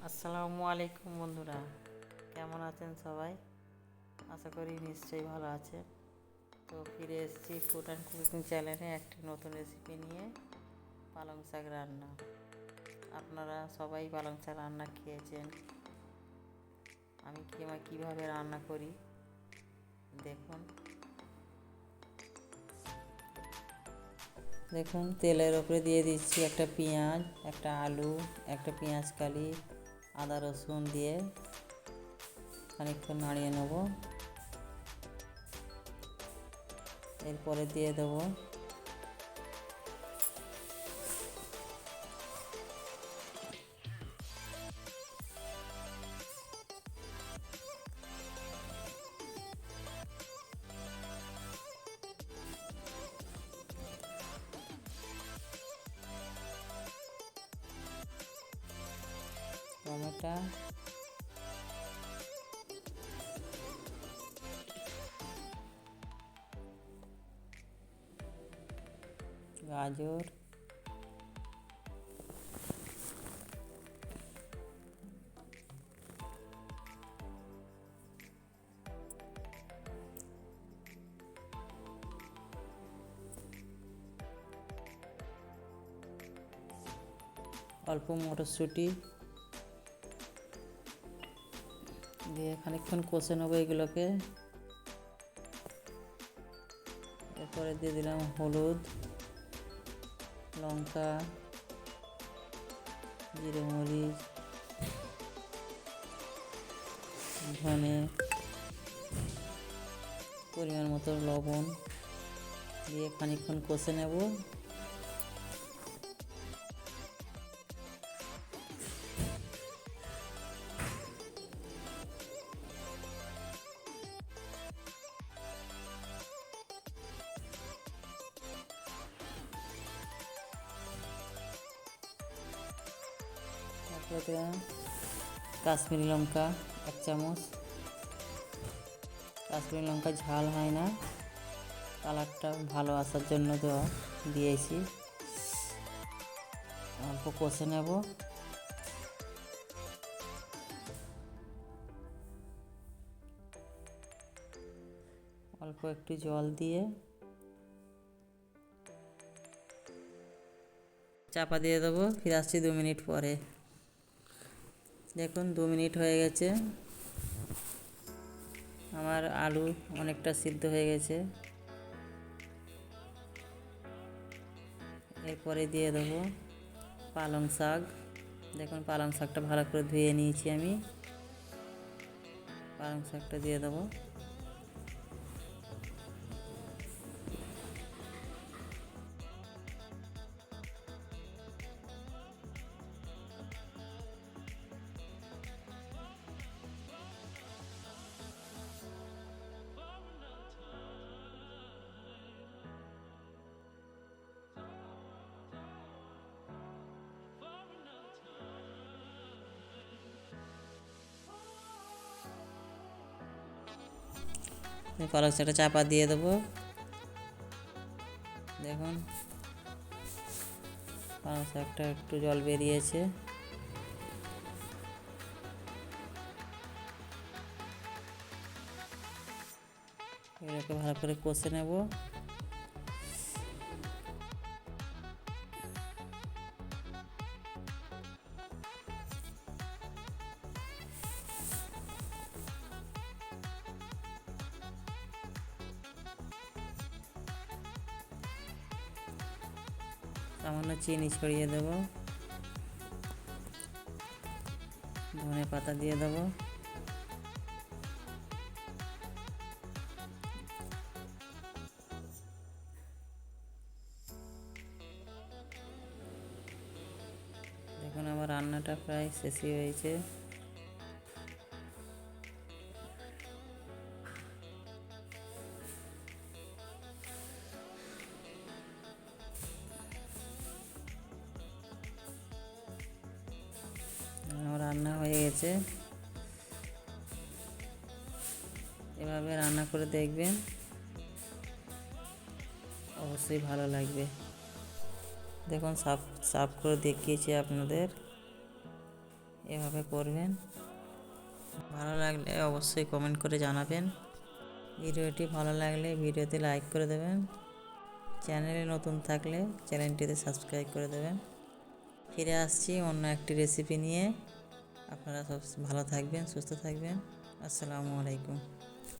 আসসালামু আলাইকুম বন্ধুরা, কেমন আছেন সবাই? আশা করি নিশ্চয়ই ভালো আছেন। তো ফিরে এসেছি ফুড অ্যান্ড কুকিং চ্যানেলে একটি নতুন রেসিপি নিয়ে, পালং শাক রান্না। আপনারা সবাই পালং শাক রান্না খেয়েছেন। আমি কীভাবে রান্না করি দেখুন। দেখুন, তেলের ওপরে দিয়ে দিচ্ছি একটা পেঁয়াজ, একটা আলু, একটা পেঁয়াজ কালি, আদা রসুন দিয়ে খানিকক্ষণ নাড়িয়ে নেব। এরপরে দিয়ে দেবো টমেটো, গাজর, অল্প মটরশুঁটি দিয়ে খানিকক্ষণ কষে নেবো এগুলোকে। এরপরে দিয়ে দিলাম হলুদ, লঙ্কা, জিরে, মরিচ, ধনে, পরিমাণ মতো লবণ দিয়ে খানিকক্ষণ কষে নেব। তারপরে দিলাম কাশ্মীরি লঙ্কা 1 চামচ। কাশ্মীরি লঙ্কা ঝাল হয় না, কালারটা ভালো আসার জন্য দিয়েছি। অল্প কষে নেব। অল্প একটু জল দিয়ে চাপা দিয়ে দেবো। ফিরে আসছি 2 মিনিট পরে। দেখুন, 2 মিনিট হয়ে গেছে, আমার আলু অনেকটা সিদ্ধ হয়ে গেছে। এরপরে দিয়ে দেবো পালং শাক। দেখুন, পালং শাকটা ভালো করে ধুয়ে নিয়েছি আমি। পালং শাকটা দিয়ে দেবো। পালং শাকটা চাপা দিয়ে দেবো। দেখুন, পালং শাকটা একটু জল বেরিয়েছে। এটাকে ভালো করে কষে নেব। সামান্য চিনি ছড়িয়ে দেব। ধনে পাতা দিয়ে দেব। দেখুন, আমার রান্নাটা প্রায় শেষই হয়েছে। আমার রান্না হয়ে গেছে। এভাবে রান্না করে দেখবেন, অবশ্যই ভালো লাগবে। দেখুন, সার্ভ করে দেখিয়েছি আপনাদের। এভাবে করবেন। ভালো লাগলে অবশ্যই কমেন্ট করে জানাবেন। ভিডিওটি ভালো লাগলে ভিডিওতে লাইক করে দেবেন। চ্যানেলে নতুন থাকলে চ্যানেলটিতে সাবস্ক্রাইব করে দেবেন। ফিরে আসছি অন্য একটি রেসিপি নিয়ে। আপনারা সব ভালো থাকবেন, সুস্থ থাকবেন। আসসালামু আলাইকুম।